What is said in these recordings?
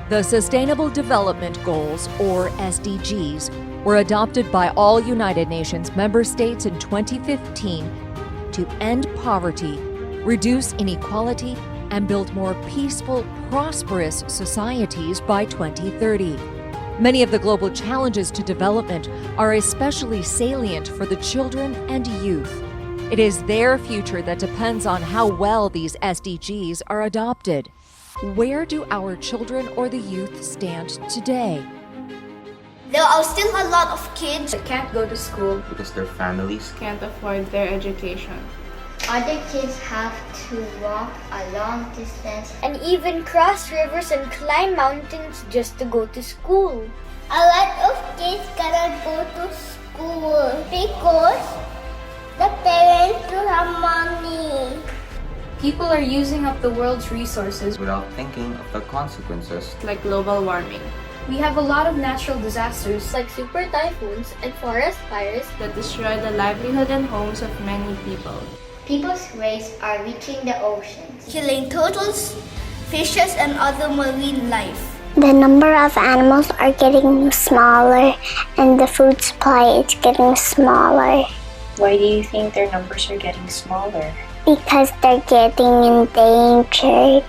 The Sustainable Development Goals, or SDGs, were adopted by all United Nations member states in 2015 to end poverty, reduce inequality, and build more peaceful, prosperous societies by 2030. Many of the global challenges to development are especially salient for the children and youth. It is their future that depends on how well these SDGs are adopted. Where do our children or the youth stand today? There are still a lot of kids that can't go to school because their families can't afford their education. Other kids have to walk a long distance and even cross rivers and climb mountains just to go to school. A lot of kids cannot go to school because the parents don't have money. People are using up the world's resources without thinking of the consequences, like global warming. We have a lot of natural disasters like super typhoons and forest fires that destroy the livelihood and homes of many people. People's waste are reaching the oceans, killing turtles, fishes, and other marine life. The number of animals are getting smaller and the food supply is getting smaller. Why do you think their numbers are getting smaller? Because they're getting endangered.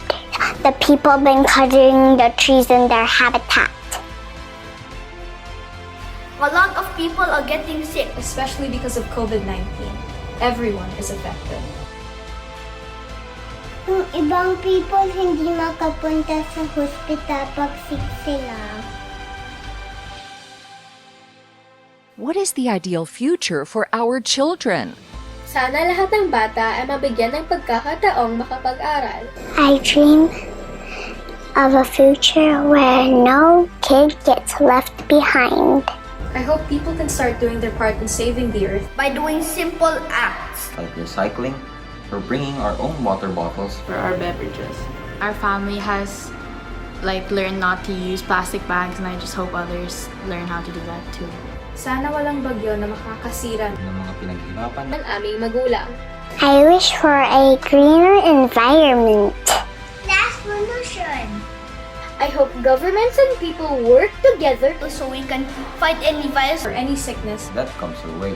The people have been cutting the trees in their habitat. A lot of people are getting sick, especially because of COVID-19. Everyone is affected. Yung ibang people hindi makapunta sa hospital pag sick sila. What is the ideal future for our children? Sana lahat ng bata ay mabigyan ng pagkakataong makapag-aral. I dream of a future where no kid gets left behind. I hope people can start doing their part in saving the earth by doing simple acts like recycling or bringing our own water bottles for our beverages. Our family has learned not to use plastic bags, and I just hope others learn how to do that too. Sana walang bagyo na makakasira ng mga pinaghirapan ng aming magulang. I wish for a greener environment. Less pollution. I hope governments and people work together so we can fight any virus or any sickness that comes our way.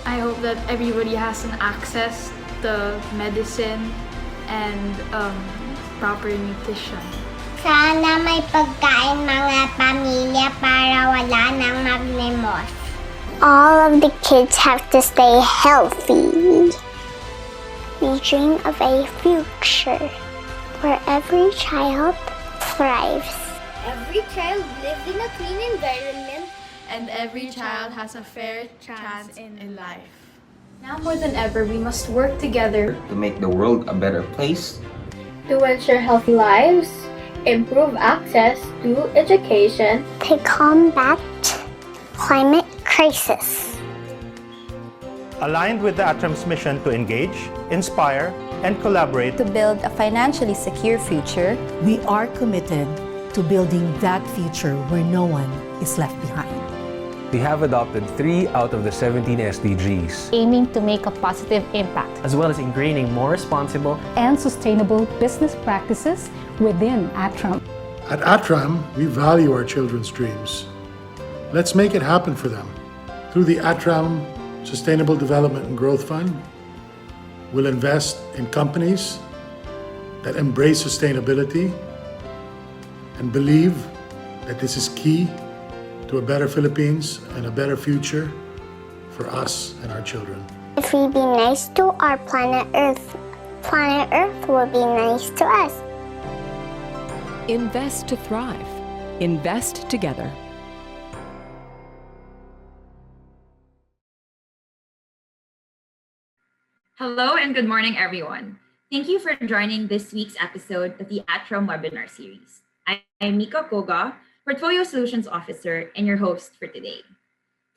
I hope that everybody has an access to medicine and proper nutrition. Sana may pagkain mga pamilya para wala nang maglimos. All of the kids have to stay healthy. We dream of a future where every child thrives. Every child lives in a clean environment. And every child has a fair chance in life. Now more than ever, we must work together to make the world a better place, to ensure healthy lives, improve access to education, to combat climate crisis. Aligned with the ATRAM's mission to engage, inspire, and collaborate to build a financially secure future, we are committed to building that future where no one is left behind. We have adopted 3 out of the 17 SDGs, aiming to make a positive impact, as well as ingraining more responsible and sustainable business practices within ATRAM. At ATRAM, we value our children's dreams. Let's make it happen for them. Through the ATRAM Sustainable Development and Growth Fund, we'll invest in companies that embrace sustainability and believe that this is key to a better Philippines and a better future for us and our children. If we be nice to our planet Earth will be nice to us. Invest to thrive. Invest together. Hello and good morning, everyone. Thank you for joining this week's episode of the ATRAM webinar series. I'm Mika Koga, Portfolio Solutions Officer, and your host for today.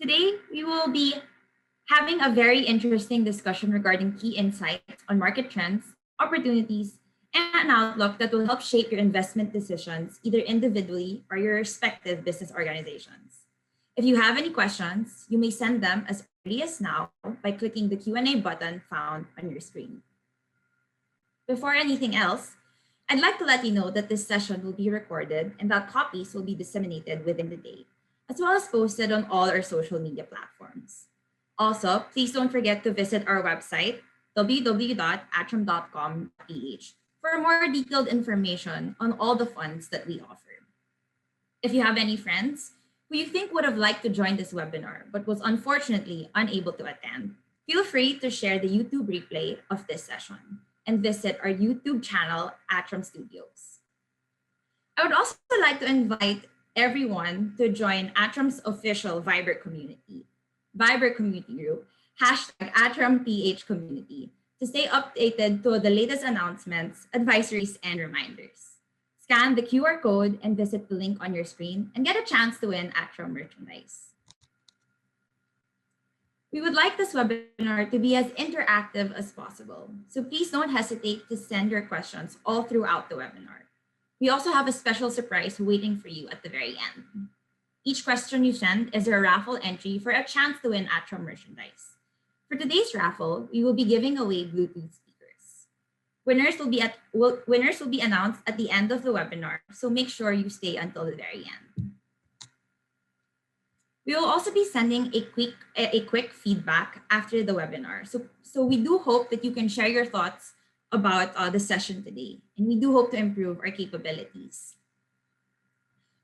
Today, we will be having a very interesting discussion regarding key insights on market trends, opportunities, and an outlook that will help shape your investment decisions, either individually or your respective business organizations. If you have any questions, you may send them as early as now by clicking the Q&A button found on your screen. Before anything else, I'd like to let you know that this session will be recorded and that copies will be disseminated within the day, as well as posted on all our social media platforms. Also, please don't forget to visit our website, www.atram.com.ph, for more detailed information on all the funds that we offer. If you have any friends who you think would have liked to join this webinar but was unfortunately unable to attend, feel free to share the YouTube replay of this session and visit our YouTube channel, ATRAM Studios. I would also like to invite everyone to join ATRAM's official Viber community group, #ATRAMPH community, to stay updated to the latest announcements, advisories, and reminders. Scan the QR code and visit the link on your screen and get a chance to win ATRAM merchandise. We would like this webinar to be as interactive as possible, so please don't hesitate to send your questions all throughout the webinar. We also have a special surprise waiting for you at the very end. Each question you send is a raffle entry for a chance to win ATRAM merchandise. For today's raffle, we will be giving away Bluetooth speakers. Winners will be announced at the end of the webinar, so make sure you stay until the very end. We will also be sending a quick feedback after the webinar. So we do hope that you can share your thoughts about the session today, and we do hope to improve our capabilities.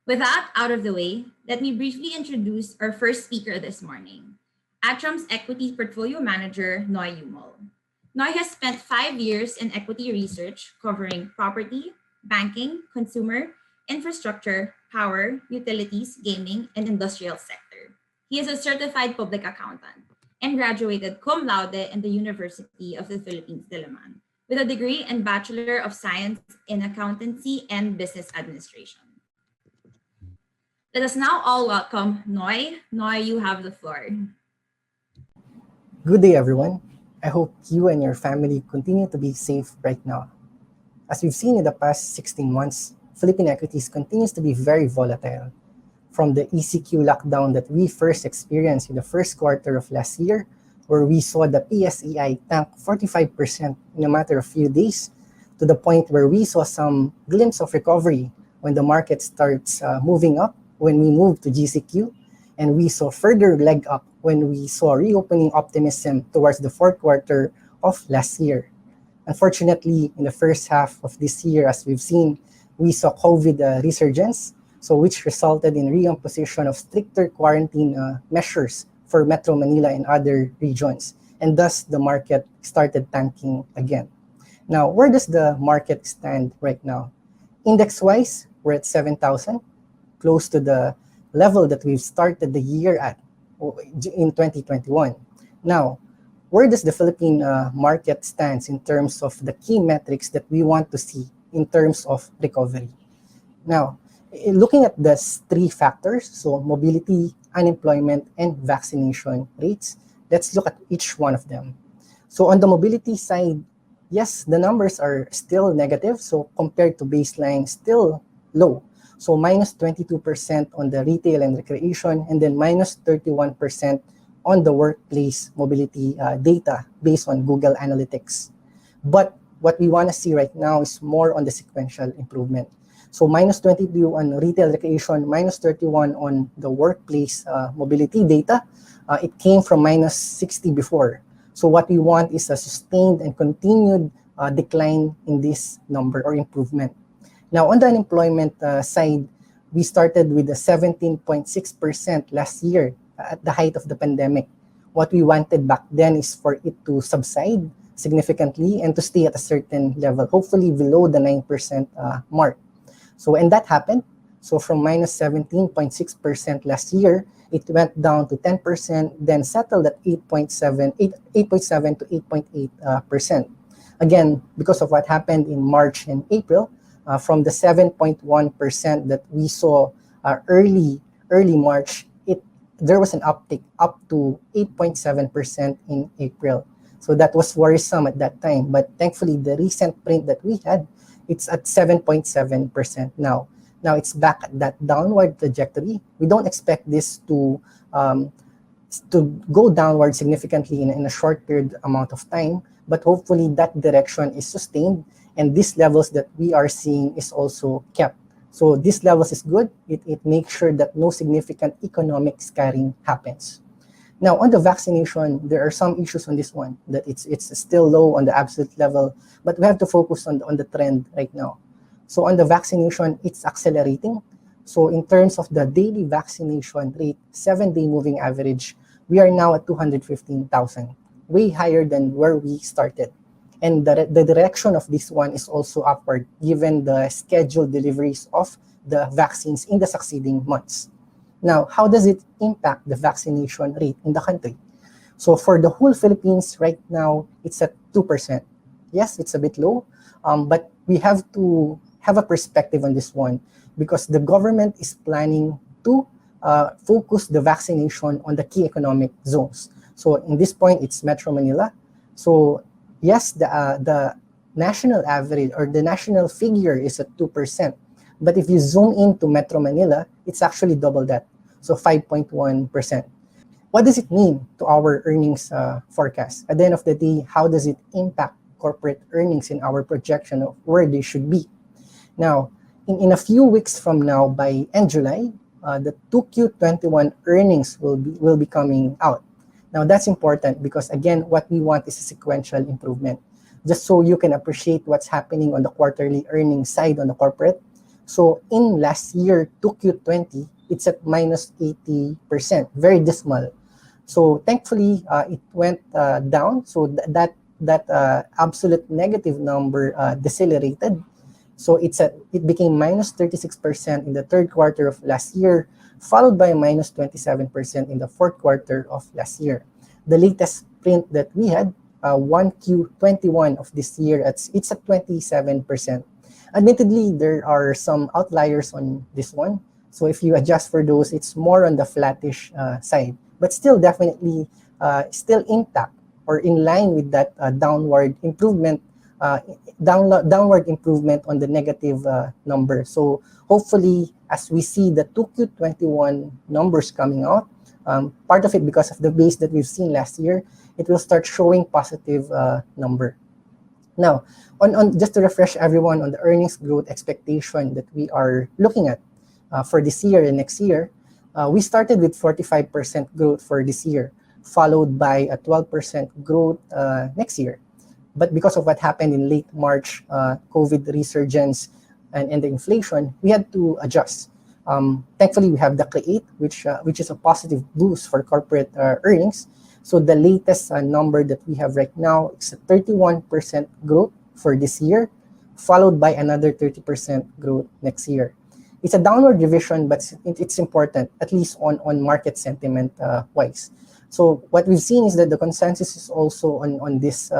With that out of the way, let me briefly introduce our first speaker this morning, ATRAM's Equity Portfolio Manager, Nicanor Yumul. Noy has spent 5 years in equity research covering property, banking, consumer, infrastructure, power, utilities, gaming, and industrial sector. He is a certified public accountant and graduated cum laude in the University of the Philippines, Diliman, with a degree in Bachelor of Science in Accountancy and Business Administration. Let us now all welcome Noy. Noy, you have the floor. Good day, everyone. I hope you and your family continue to be safe right now. As we've seen in the past 16 months, Philippine equities continues to be very volatile. From the ECQ lockdown that we first experienced in the first quarter of last year, where we saw the PSEI tank 45% in a matter of few days, to the point where we saw some glimpse of recovery when the market starts moving up, when we moved to GCQ, and we saw further leg up when we saw reopening optimism towards the fourth quarter of last year. Unfortunately, in the first half of this year, as we've seen, we saw COVID resurgence, so which resulted in reimposition of stricter quarantine measures for Metro Manila and other regions, and thus the market started tanking again. Now, where does the market stand right now? Index-wise, we're at 7,000, close to the level that we've started the year at in 2021. Now, where does the Philippine market stands in terms of the key metrics that we want to see in terms of recovery? Now, looking at the three factors, so mobility, unemployment, and vaccination rates, let's look at each one of them. So on the mobility side, yes, the numbers are still negative, so compared to baseline, still low. So minus 22% on the retail and recreation, and then minus 31% on the workplace mobility data based on Google Analytics. But what we want to see right now is more on the sequential improvement. So minus 22 on retail recreation, minus 31 on the workplace mobility data. It came from minus 60 before. So what we want is a sustained and continued decline in this number or improvement. Now, on the unemployment side, we started with a 17.6% last year at the height of the pandemic. What we wanted back then is for it to subside significantly and to stay at a certain level, hopefully below the 9% mark. So, and that happened. So from minus 17.6% last year, it went down to 10%, then settled at 8.7 to 8.8%. Again, because of what happened in March and April, from the 7.1% that we saw early March, there was an uptick up to 8.7% in April. So that was worrisome at that time. But thankfully, the recent print that we had, it's at 7.7% now. Now it's back at that downward trajectory. We don't expect this to go downward significantly in a short period amount of time, but hopefully that direction is sustained and these levels that we are seeing is also kept. So these levels is good. It makes sure that no significant economic scarring happens. Now, on the vaccination, there are some issues on this one, that it's still low on the absolute level, but we have to focus on the trend right now. So on the vaccination, it's accelerating. So in terms of the daily vaccination rate, 7-day moving average, we are now at 215,000, way higher than where we started. And the direction of this one is also upward, given the scheduled deliveries of the vaccines in the succeeding months. Now, how does it impact the vaccination rate in the country? So for the whole Philippines right now, it's at 2%. Yes, it's a bit low, but we have to have a perspective on this one because the government is planning to focus the vaccination on the key economic zones. So in this point, it's Metro Manila. So yes, the national average or the national figure is at 2%. But if you zoom into Metro Manila, it's actually double that. So 5.1%. What does it mean to our earnings forecast? At the end of the day, how does it impact corporate earnings in our projection of where they should be? Now, in a few weeks from now, by end July, the 2Q21 earnings will be coming out. Now, that's important because, again, what we want is a sequential improvement. Just so you can appreciate what's happening on the quarterly earnings side on the corporate. So in last year, 2Q20, it's at minus 80%, very dismal. So thankfully, it went down. So that absolute negative number decelerated. So it became minus 36% in the third quarter of last year, followed by minus 27% in the fourth quarter of last year. The latest print that we had, 1Q21 of this year, it's at 27%. Admittedly, there are some outliers on this one. So if you adjust for those, it's more on the flattish side, but still definitely still intact or in line with that downward improvement on the negative number. So hopefully, as we see the 2Q21 numbers coming out, part of it because of the base that we've seen last year, it will start showing positive number. Now, on just to refresh everyone on the earnings growth expectation that we are looking at for this year and next year, we started with 45% growth for this year, followed by a 12% growth next year. But because of what happened in late March, COVID resurgence and the inflation, we had to adjust. Thankfully, we have the Create, which is a positive boost for corporate earnings. So the latest number that we have right now is a 31% growth for this year, followed by another 30% growth next year. It's a downward revision, but it's important, at least on market sentiment wise. So what we've seen is that the consensus is also on this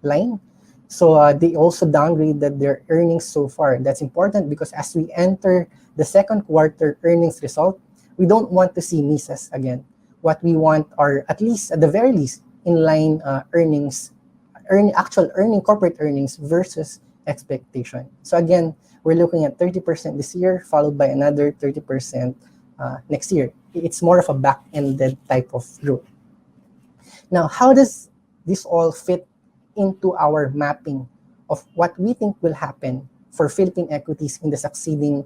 line. So they also downgraded their earnings so far. That's important because as we enter the second quarter earnings result, we don't want to see misses again. What we want are at least, at the very least, inline corporate earnings versus expectation. So again, we're looking at 30% this year, followed by another 30% next year. It's more of a back-ended type of growth. Now, how does this all fit into our mapping of what we think will happen for Philippine equities in the succeeding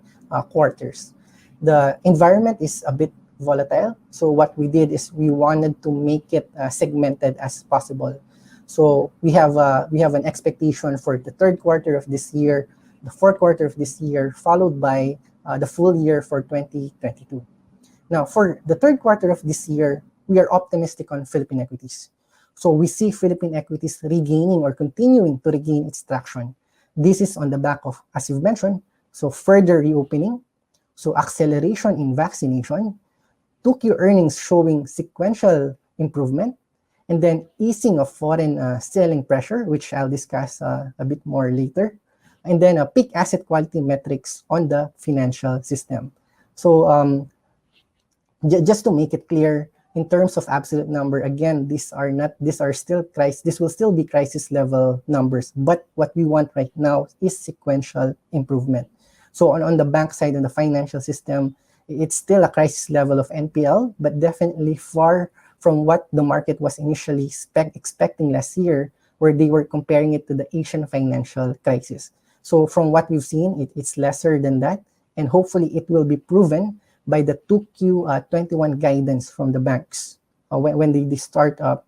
quarters? The environment is a bit volatile. So what we did is we wanted to make it segmented as possible. So we have an expectation for the third quarter of this year, the fourth quarter of this year, followed by the full year for 2022. Now, for the third quarter of this year, we are optimistic on Philippine equities. So we see Philippine equities regaining or continuing to regain its traction. This is on the back of, as you've mentioned, so further reopening, so acceleration in vaccination, 2Q earnings showing sequential improvement, and then easing of foreign selling pressure, which I'll discuss a bit more later, and then peak asset quality metrics on the financial system. So just to make it clear, in terms of absolute number, again, this will still be crisis level numbers, but what we want right now is sequential improvement. So on the bank side, on the financial system, it's still a crisis level of NPL, but definitely far from what the market was initially expecting last year, where they were comparing it to the Asian financial crisis. So from what we've seen, it's lesser than that, and hopefully it will be proven by the 2Q21 guidance from the banks when they start up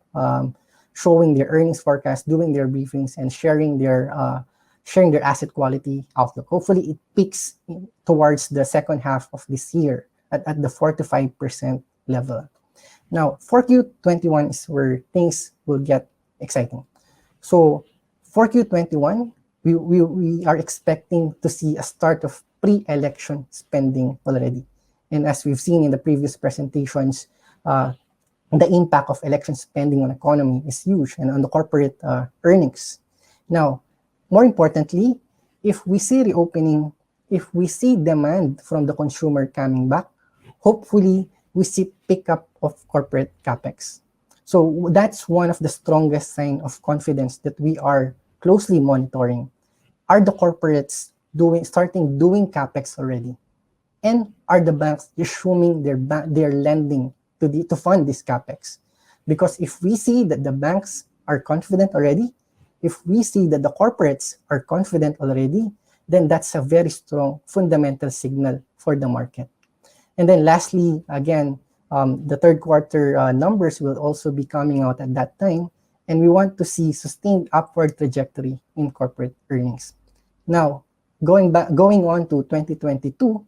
showing their earnings forecast, doing their briefings, and sharing their asset quality outlook. Hopefully, it peaks towards the second half of this year at the 4 to 5% level. Now, 4Q21 is where things will get exciting. So, 4Q21, we are expecting to see a start of pre-election spending already. And as we've seen in the previous presentations, the impact of election spending on economy is huge and on the corporate earnings. Now, more importantly, if we see reopening, if we see demand from the consumer coming back, hopefully we see pickup of corporate capex. So that's one of the strongest signs of confidence that we are closely monitoring. Are the corporates starting doing capex already? And are the banks resuming their lending to fund this capex? Because if we see that the banks are confident already, if we see that the corporates are confident already, then that's a very strong fundamental signal for the market. And then lastly, again, the third quarter numbers will also be coming out at that time, and we want to see sustained upward trajectory in corporate earnings. Now, going on to 2022,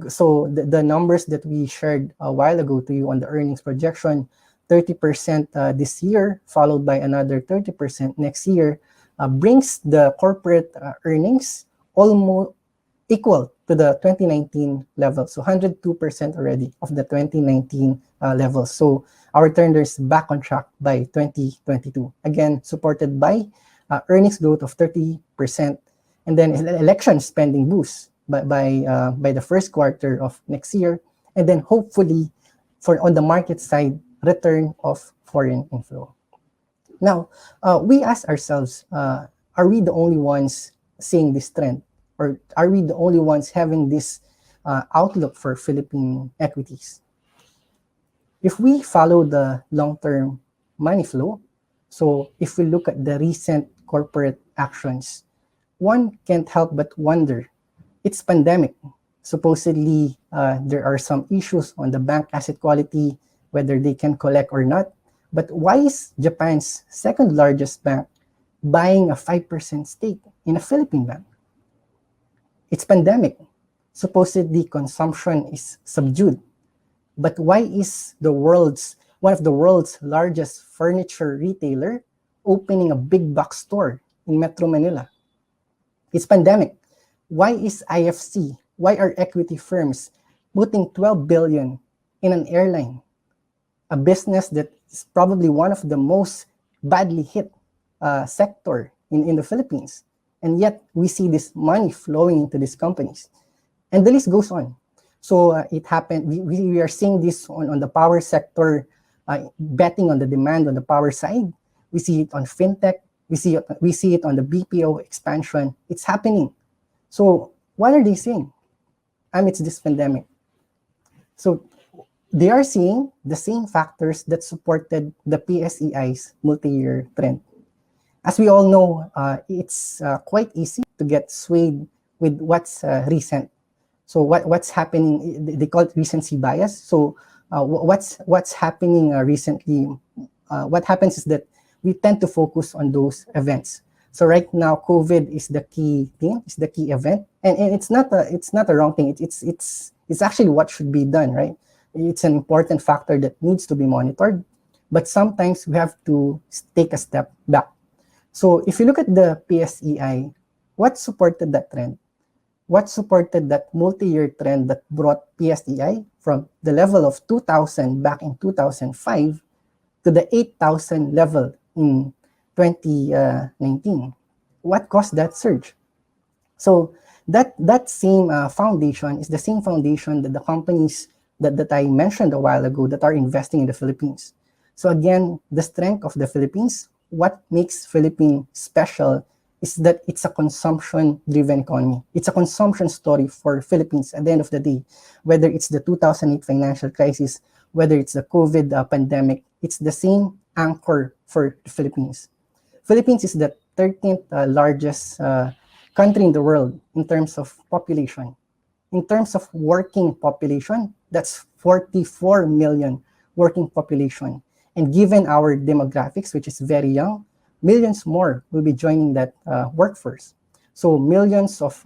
so the numbers that we shared a while ago to you on the earnings projection, 30% this year, followed by another 30% next year, brings the corporate earnings almost equal to the 2019 level. So 102% already of the 2019 level. So our turnover is back on track by 2022. Again, supported by earnings growth of 30%, and then election spending boost by the first quarter of next year, and then hopefully on the market side, return of foreign inflow. Now, we ask ourselves, are we the only ones seeing this trend? Or are we the only ones having this outlook for Philippine equities? If we follow the long-term money flow, so if we look at the recent corporate actions, one can't help but wonder, it's pandemic. Supposedly, there are some issues on the bank asset quality, whether they can collect or not. But why is Japan's second largest bank buying a 5% stake in a Philippine bank? It's pandemic. Supposedly, consumption is subdued. But why is one of the world's largest furniture retailer opening a big box store in Metro Manila? It's pandemic. Why is IFC? Why are equity firms putting 12 billion in an airline? A business that is probably one of the most badly hit sector in the Philippines. And yet we see this money flowing into these companies. And the list goes on. So it happened, we are seeing this on the power sector, betting on the demand on the power side. We see it on fintech. We see it on the BPO expansion. It's happening. So what are they saying amidst this pandemic? So they are seeing the same factors that supported the PSEI's multi-year trend. As we all know, it's quite easy to get swayed with what's recent. So what's happening, they call it recency bias. So what's happening recently, what happens is that we tend to focus on those events. So right now, COVID is the key thing, is the key event, and it's not a wrong thing. It's actually what should be done, right? It's an important factor that needs to be monitored, but sometimes we have to take a step back. So if you look at the PSEI, what supported that trend? What supported that multi-year trend that brought PSEI from the level of 2,000 back in 2005 to the 8,000 level in 2019? What caused that surge? So that same foundation is the same foundation that the companies that I mentioned a while ago that are investing in the Philippines. So again, the strength of the Philippines, what makes Philippines special is that it's a consumption-driven economy. It's a consumption story for Philippines at the end of the day. Whether it's the 2008 financial crisis, whether it's the COVID pandemic, it's the same anchor for the Philippines. Philippines is the 13th largest country in the world in terms of population. In terms of working population, that's 44 million working population. And given our demographics, which is very young, millions more will be joining that workforce. So millions of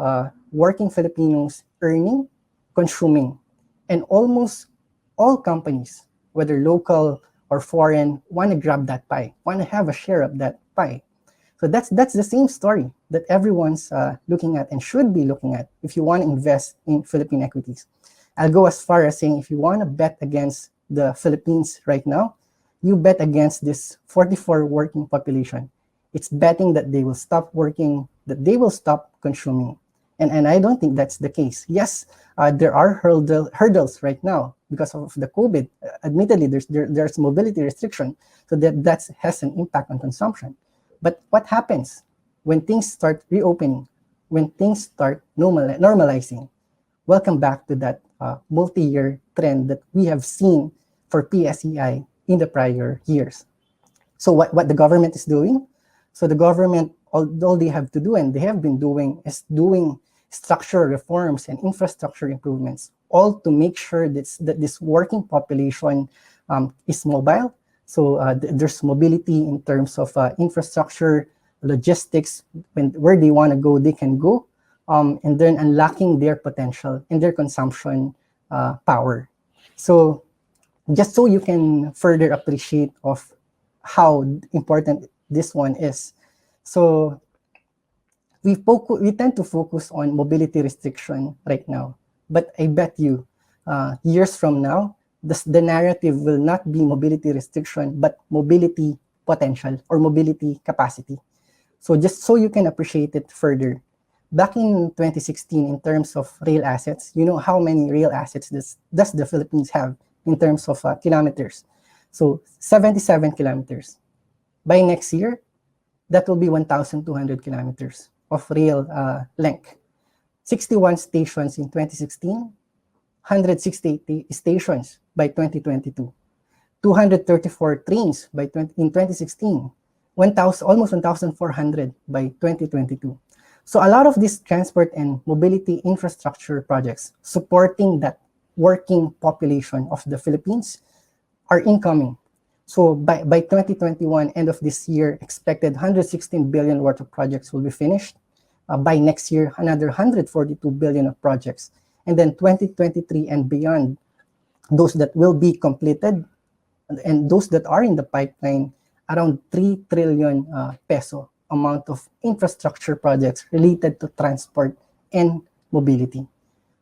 working Filipinos earning, consuming, and almost all companies, whether local or foreign, want to grab that pie, want to have a share of that pie. So that's the same story that everyone's looking at and should be looking at if you want to invest in Philippine equities. I'll go as far as saying if you want to bet against the Philippines right now, you bet against this 44 working population. It's betting that they will stop working, that they will stop consuming. And I don't think that's the case. Yes, there are hurdles right now because of the COVID. Admittedly, there's mobility restriction, so that has an impact on consumption. But what happens when things start reopening, when things start normalizing? Welcome back to that multi-year trend that we have seen for PSEI in the prior years. So what the government is doing? So the government, all they have to do, and they have been doing, is doing structural reforms and infrastructure improvements, all to make sure that this working population is mobile. So there's mobility in terms of infrastructure, logistics, where they want to go, they can go, and then unlocking their potential and their consumption power. So just so you can further appreciate of how important this one is. So we tend to focus on mobility restriction right now, but I bet you years from now, the narrative will not be mobility restriction, but mobility potential or mobility capacity. So just so you can appreciate it further, back in 2016, in terms of rail assets, you know how many rail assets does the Philippines have in terms of kilometers? So 77 kilometers. By next year, that will be 1,200 kilometers of rail length. 61 stations in 2016, 160 stations by 2022, 234 trains in 2016, almost 1,400 by 2022. So a lot of these transport and mobility infrastructure projects supporting that working population of the Philippines are incoming. So by 2021, end of this year, expected 116 billion worth of projects will be finished. By next year, another 142 billion of projects. And then 2023 and beyond, those that will be completed and those that are in the pipeline, around 3 trillion peso amount of infrastructure projects related to transport and mobility.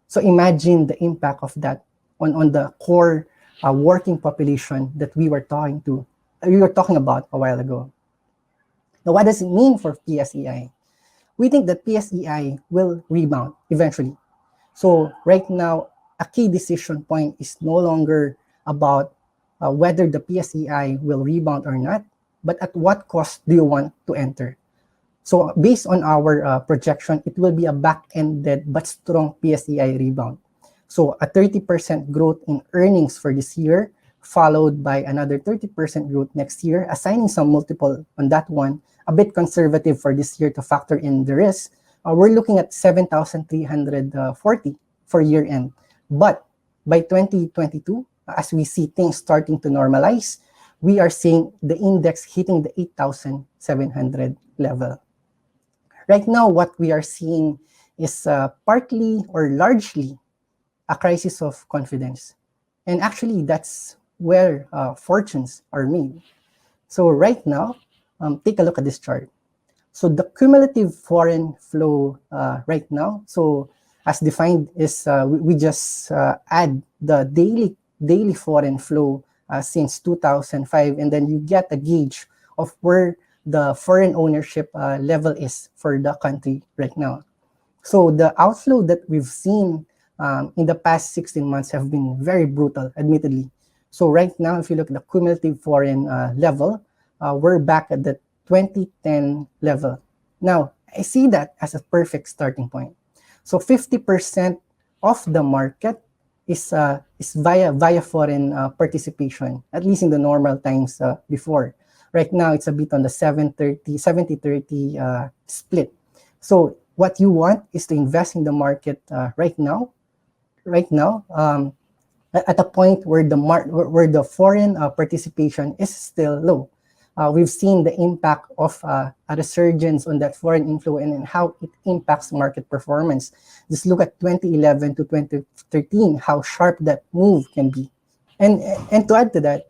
So imagine the impact of that on the core working population that we were talking about a while ago. Now, what does it mean for PSEI? We think that PSEI will rebound eventually. So right now, a key decision point is no longer about whether the PSEI will rebound or not, but at what cost do you want to enter? So based on our projection, it will be a back-ended but strong PSEI rebound. So a 30% growth in earnings for this year, followed by another 30% growth next year, assigning some multiple on that one, a bit conservative for this year to factor in the risk. We're looking at 7,340 for year end. But by 2022, as we see things starting to normalize, we are seeing the index hitting the 8,700 level. Right now, what we are seeing is partly or largely a crisis of confidence. And actually, that's where fortunes are made. So right now, take a look at this chart. So the cumulative foreign flow right now, so as defined is we just add the daily foreign flow since 2005, and then you get a gauge of where the foreign ownership level is for the country right now. So the outflow that we've seen in the past 16 months have been very brutal, admittedly. So right now, if you look at the cumulative foreign level, we're back at the 2010 level. Now, I see that as a perfect starting point. So 50% of the market is via foreign participation, at least in the normal times before. Right now, it's a bit on the 70-30 split. So what you want is to invest in the market right now, at a point where the foreign participation is still low. We've seen the impact of a resurgence on that foreign inflow and how it impacts market performance. Just look at 2011 to 2013, how sharp that move can be. And to add to that,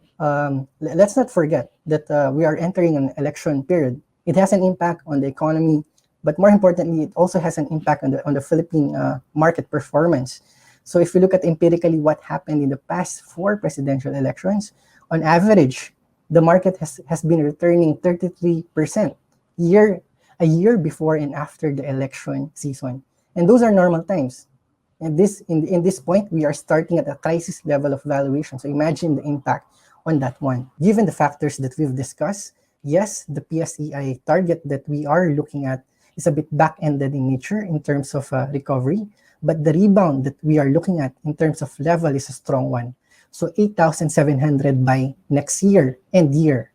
let's not forget that we are entering an election period. It has an impact on the economy, but more importantly, it also has an impact on the Philippine market performance. So if we look at empirically what happened in the past 4 presidential elections, on average, the market has been returning 33% a year before and after the election season. And those are normal times. And in this point, we are starting at a crisis level of valuation. So imagine the impact on that one. Given the factors that we've discussed, yes, the PSEI target that we are looking at is a bit back-ended in nature in terms of recovery, but the rebound that we are looking at in terms of level is a strong one. So 8,700 by next year and year.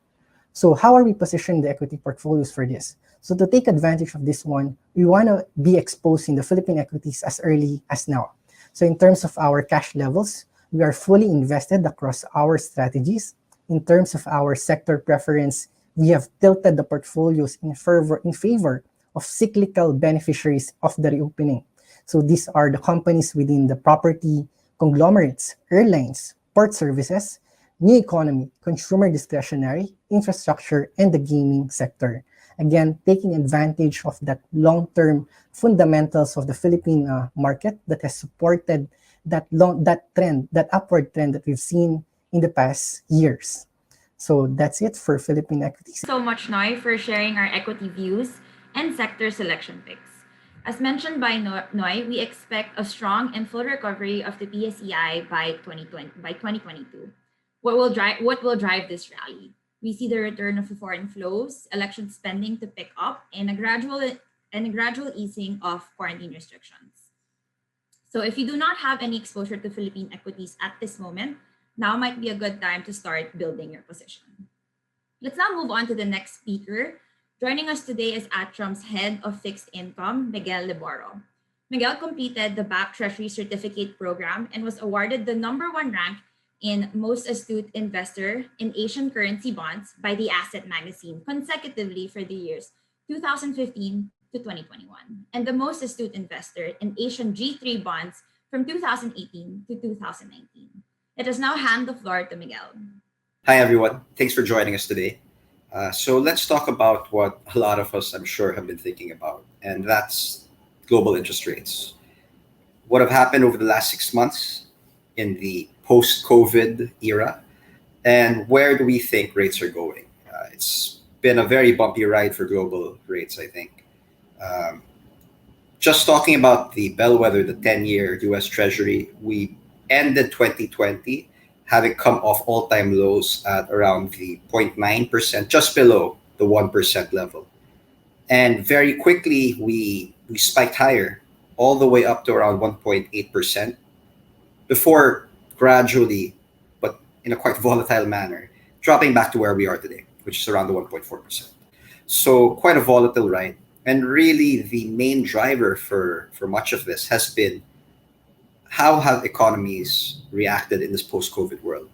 So how are we positioning the equity portfolios for this? So to take advantage of this one, we want to be exposed in the Philippine equities as early as now. So in terms of our cash levels, we are fully invested across our strategies. In terms of our sector preference, we have tilted the portfolios in favor of cyclical beneficiaries of the reopening. So these are the companies within the property, conglomerates, airlines, port services, new economy, consumer discretionary, infrastructure, and the gaming sector. Again, taking advantage of that long-term fundamentals of the Philippine market that has supported that upward trend that we've seen in the past years. So that's it for Philippine equities. So much, Noy, for sharing our equity views and sector selection picks. As mentioned by Noy, we expect a strong and full recovery of the PSEI by 2022. What will drive this rally? We see the return of foreign flows, election spending to pick up, and a gradual easing of quarantine restrictions. So if you do not have any exposure to Philippine equities at this moment, now might be a good time to start building your position. Let's now move on to the next speaker. Joining us today is ATRAM's Head of Fixed Income, Miguel Liboro. Miguel completed the BAP Treasury Certificate Program and was awarded the #1 rank in Most Astute Investor in Asian Currency Bonds by the Asset Magazine consecutively for the years 2015 to 2021, and the Most Astute Investor in Asian G3 Bonds from 2018 to 2019. Let us now hand the floor to Miguel. Hi, everyone. Thanks for joining us today. So let's talk about what a lot of us, I'm sure, have been thinking about, and that's global interest rates. What have happened over the last 6 months in the post-COVID era, and where do we think rates are going? It's been a very bumpy ride for global rates, I think. Just talking about the bellwether, the 10-year US Treasury, we ended 2020 having come off all-time lows at around the 0.9%, just below the 1% level. And very quickly, we spiked higher, all the way up to around 1.8%, before gradually, but in a quite volatile manner, dropping back to where we are today, which is around the 1.4%. So quite a volatile ride. And really, the main driver for much of this has been how have economies reacted in this post-COVID world?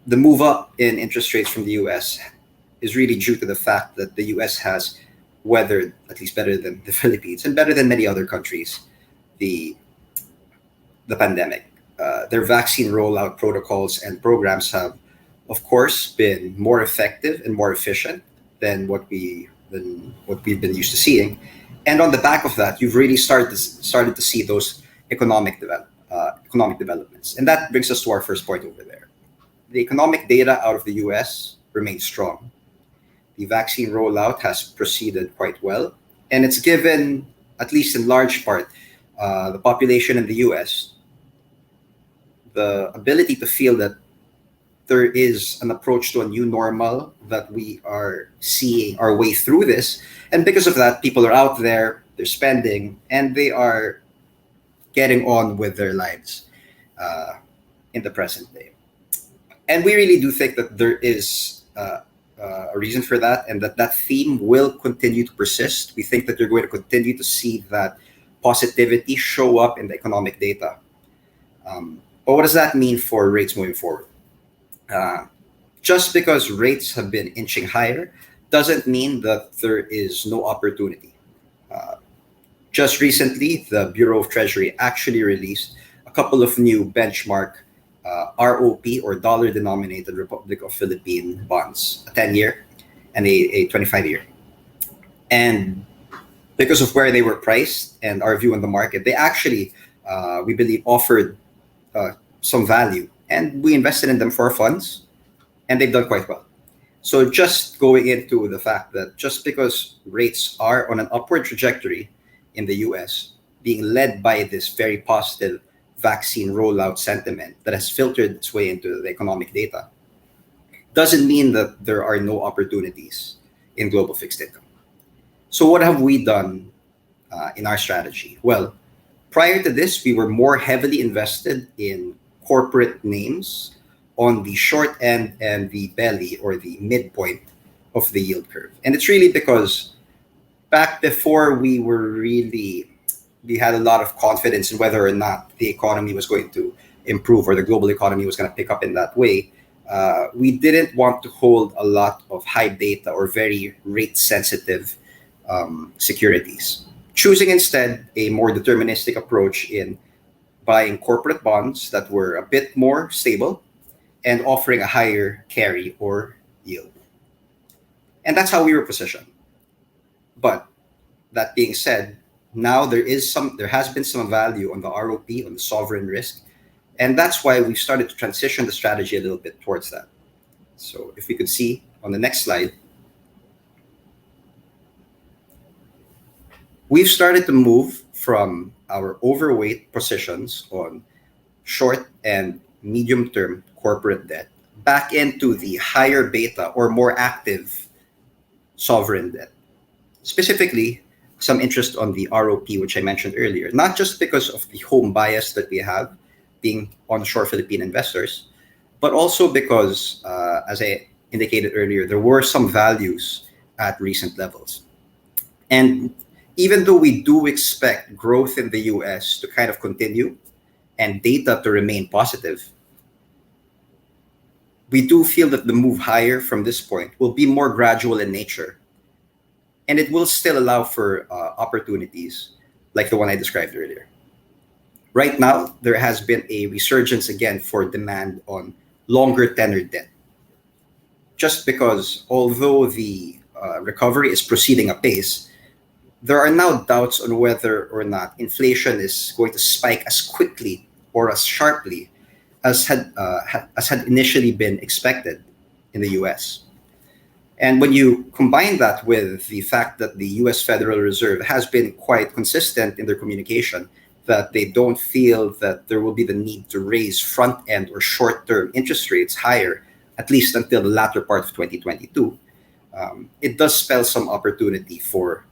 The move up in interest rates from the US is really due to the fact that the US has weathered, at least better than the Philippines and better than many other countries, the pandemic. Their vaccine rollout protocols and programs have, of course, been more effective and more efficient than what we've been used to seeing. And on the back of that, you've really started to see those economic developments. And that brings us to our first point over there. The economic data out of the US remains strong. The vaccine rollout has proceeded quite well. And it's given, at least in large part, the population in the US the ability to feel that there is an approach to a new normal, that we are seeing our way through this. And because of that, people are out there, they're spending, and they are getting on with their lives in the present day. And we really do think that there is a reason for that, and that theme will continue to persist. We think that you're going to continue to see that positivity show up in the economic data. But what does that mean for rates moving forward? Just because rates have been inching higher doesn't mean that there is no opportunity. Just recently, the Bureau of Treasury actually released a couple of new benchmark ROP, or dollar-denominated Republic of Philippine bonds, a 10-year and a 25-year. And because of where they were priced and our view on the market, they actually, we believe, offered some value. And we invested in them for our funds, and they've done quite well. So just going into the fact that just because rates are on an upward trajectory in the US, being led by this very positive vaccine rollout sentiment that has filtered its way into the economic data, doesn't mean that there are no opportunities in global fixed income. So what have we done in our strategy? Well, prior to this, we were more heavily invested in corporate names on the short end and the belly, or the midpoint of the yield curve. And it's really because back before we had a lot of confidence in whether or not the economy was going to improve, or the global economy was going to pick up in that way, we didn't want to hold a lot of high beta or very rate sensitive securities, choosing instead a more deterministic approach in buying corporate bonds that were a bit more stable and offering a higher carry or yield. And that's how we were positioned. But that being said, now there has been some value on the ROP, on the sovereign risk, and that's why we've started to transition the strategy a little bit towards that. So if we could see on the next slide, we've started to move from our overweight positions on short and medium-term corporate debt back into the higher beta or more active sovereign debt. Specifically, some interest on the ROP, which I mentioned earlier, not just because of the home bias that we have being onshore Philippine investors, but also because, as I indicated earlier, there were some values at recent levels. And even though we do expect growth in the US to kind of continue and data to remain positive, we do feel that the move higher from this point will be more gradual in nature. And it will still allow for opportunities like the one I described earlier. Right now, there has been a resurgence again for demand on longer tenor debt. Just because although the recovery is proceeding apace, there are now doubts on whether or not inflation is going to spike as quickly or as sharply as had initially been expected in the US. And when you combine that with the fact that the US Federal Reserve has been quite consistent in their communication that they don't feel that there will be the need to raise front-end or short-term interest rates higher, at least until the latter part of 2022, it does spell some opportunity for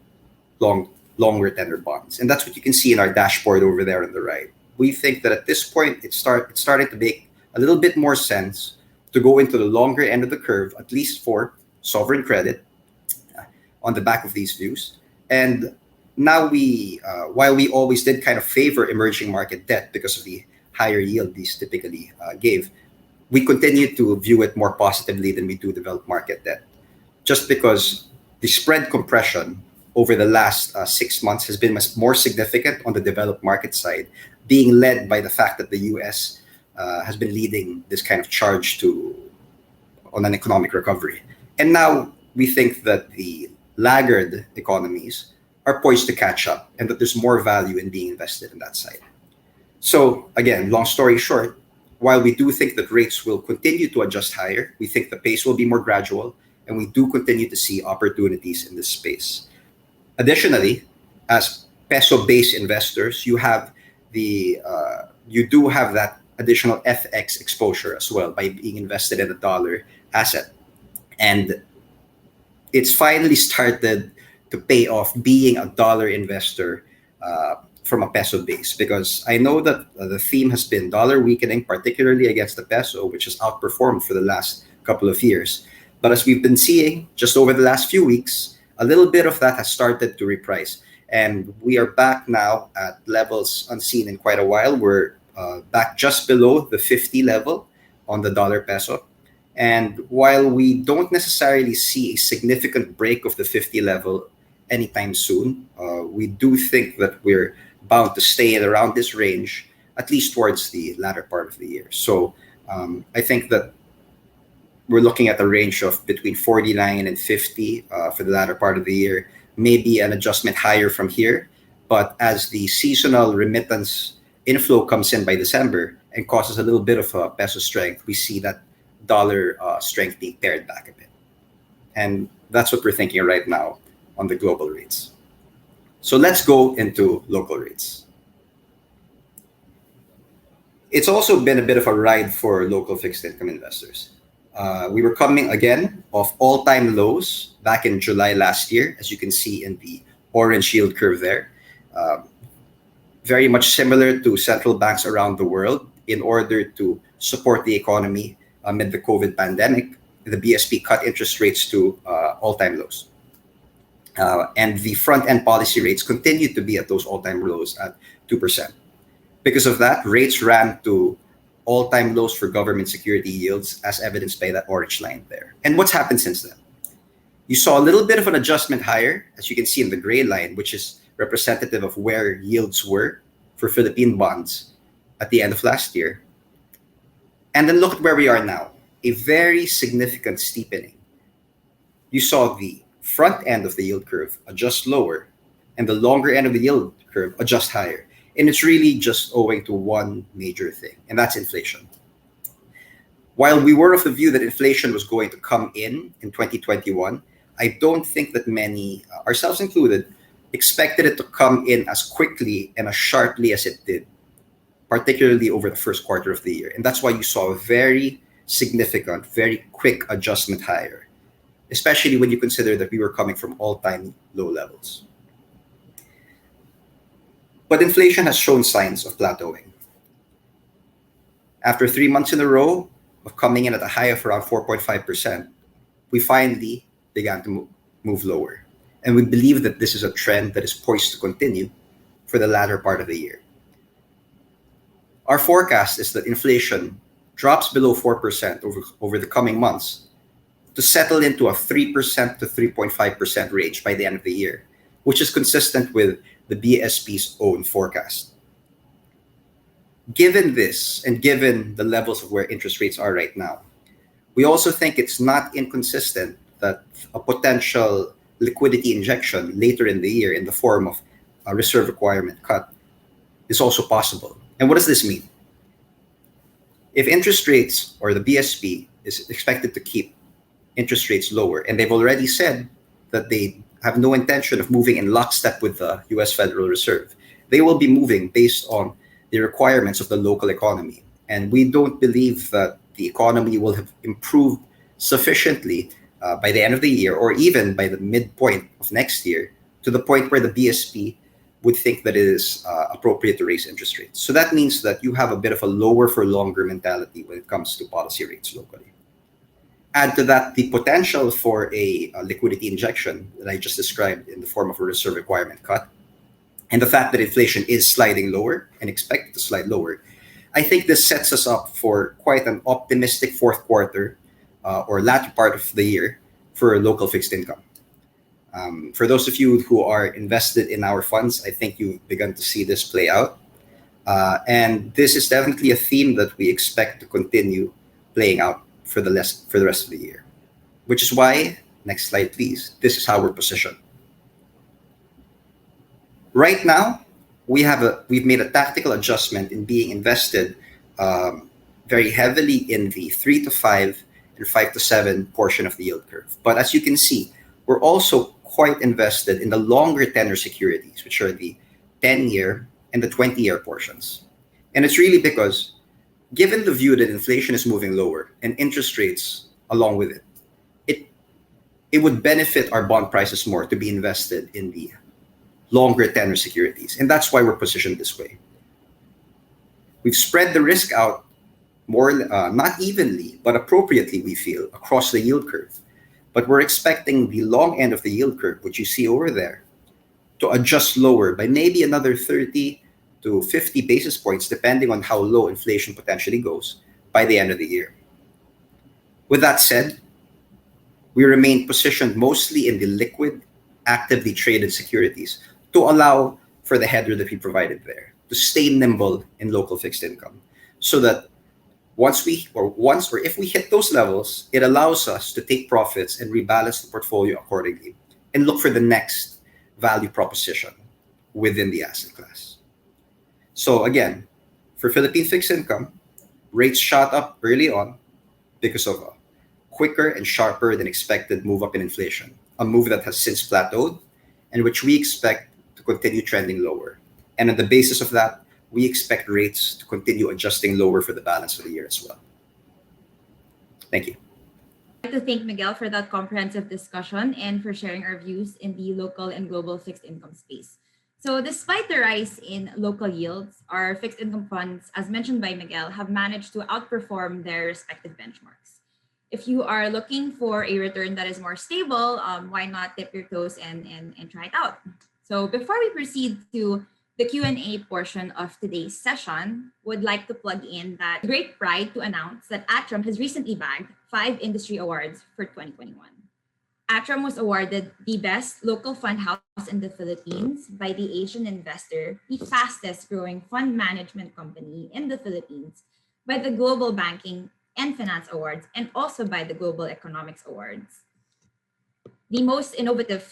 longer tenor bonds. And that's what you can see in our dashboard over there on the right. We think that at this point, it's starting to make a little bit more sense to go into the longer end of the curve, at least for sovereign credit, on the back of these views. And now while we always did kind of favor emerging market debt because of the higher yield these typically gave, we continue to view it more positively than we do developed market debt, just because the spread compression over the last 6 months has been much more significant on the developed market side, being led by the fact that the US has been leading this kind of charge on an economic recovery. And now we think that the laggard economies are poised to catch up and that there's more value in being invested in that side. So again, long story short, while we do think that rates will continue to adjust higher, we think the pace will be more gradual, and we do continue to see opportunities in this space. Additionally, as peso-based investors, you do have that additional FX exposure as well by being invested in a dollar asset. And it's finally started to pay off being a dollar investor from a peso base, because I know that the theme has been dollar weakening, particularly against the peso, which has outperformed for the last couple of years. But as we've been seeing just over the last few weeks, a little bit of that has started to reprice. And we are back now at levels unseen in quite a while. We're back just below the 50 level on the dollar peso. And while we don't necessarily see a significant break of the 50 level anytime soon, we do think that we're bound to stay at around this range, at least towards the latter part of the year. So I think that we're looking at a range of between 49 and 50 for the latter part of the year, maybe an adjustment higher from here. But as the seasonal remittance inflow comes in by December and causes a little bit of a peso strength, we see that dollar strength being pared back a bit. And that's what we're thinking right now on the global rates. So let's go into local rates. It's also been a bit of a ride for local fixed income investors. We were coming again off all-time lows back in July last year, as you can see in the orange yield curve there. Very much similar to central banks around the world. In order to support the economy amid the COVID pandemic, the BSP cut interest rates to all-time lows. And the front-end policy rates continued to be at those all-time lows at 2%. Because of that, rates ran to all-time lows for government security yields, as evidenced by that orange line there. And what's happened since then? You saw a little bit of an adjustment higher, as you can see in the gray line, which is representative of where yields were for Philippine bonds at the end of last year. And then look at where we are now, a very significant steepening. You saw the front end of the yield curve adjust lower and the longer end of the yield curve adjust higher. And it's really just owing to one major thing, and that's inflation. While we were of the view that inflation was going to come in 2021, I don't think that many, ourselves included, expected it to come in as quickly and as sharply as it did, particularly over the first quarter of the year. And that's why you saw a very significant, very quick adjustment higher, especially when you consider that we were coming from all-time low levels. But inflation has shown signs of plateauing. After 3 months in a row of coming in at a high of around 4.5%, we finally began to move lower. And we believe that this is a trend that is poised to continue for the latter part of the year. Our forecast is that inflation drops below 4% over the coming months to settle into a 3% to 3.5% range by the end of the year, which is consistent with the BSP's own forecast. Given this, and given the levels of where interest rates are right now, we also think it's not inconsistent that a potential liquidity injection later in the year in the form of a reserve requirement cut is also possible. And what does this mean? If interest rates, or the BSP, is expected to keep interest rates lower, and they've already said that they have no intention of moving in lockstep with the US Federal Reserve, they will be moving based on the requirements of the local economy. And we don't believe that the economy will have improved sufficiently by the end of the year, or even by the midpoint of next year, to the point where the BSP would think that it is appropriate to raise interest rates. So that means that you have a bit of a lower for longer mentality when it comes to policy rates locally. Add to that the potential for a liquidity injection that I just described in the form of a reserve requirement cut, and the fact that inflation is sliding lower and expected to slide lower. I think this sets us up for quite an optimistic fourth quarter or latter part of the year for local fixed income. For those of you who are invested in our funds, I think you've begun to see this play out. And this is definitely a theme that we expect to continue playing out for the rest of the year. Which is why, next slide please, this is how we're positioned. Right now, we've made a tactical adjustment in being invested very heavily in the 3 to 5 and 5 to 7 portion of the yield curve. But as you can see, we're also quite invested in the longer tenor securities, which are the 10-year and the 20-year portions. And it's really because, given the view that inflation is moving lower and interest rates along with it, it would benefit our bond prices more to be invested in the longer tenor securities. And that's why we're positioned this way. We've spread the risk out more, not evenly, but appropriately, we feel, across the yield curve. But we're expecting the long end of the yield curve, which you see over there, to adjust lower by maybe another 30 to 50 basis points, depending on how low inflation potentially goes by the end of the year. With that said, we remain positioned mostly in the liquid, actively traded securities to allow for the header that we provided there, to stay nimble in local fixed income, so that once or if we hit those levels, it allows us to take profits and rebalance the portfolio accordingly and look for the next value proposition within the asset class. So again, for Philippine fixed income, rates shot up early on because of a quicker and sharper than expected move up in inflation, a move that has since plateaued and which we expect to continue trending lower. And on the basis of that, we expect rates to continue adjusting lower for the balance of the year as well. Thank you. I'd like to thank Miguel for that comprehensive discussion and for sharing our views in the local and global fixed income space. So despite the rise in local yields, our fixed income funds, as mentioned by Miguel, have managed to outperform their respective benchmarks. If you are looking for a return that is more stable, why not dip your toes and try it out? So before we proceed to the Q&A portion of today's session, would like to plug in that great pride to announce that ATRAM has recently bagged 5 industry awards for 2021. ATRAM was awarded the Best Local Fund House in the Philippines by the Asian Investor, the fastest growing fund management company in the Philippines by the Global Banking and Finance Awards, and also by the Global Economics Awards. The most innovative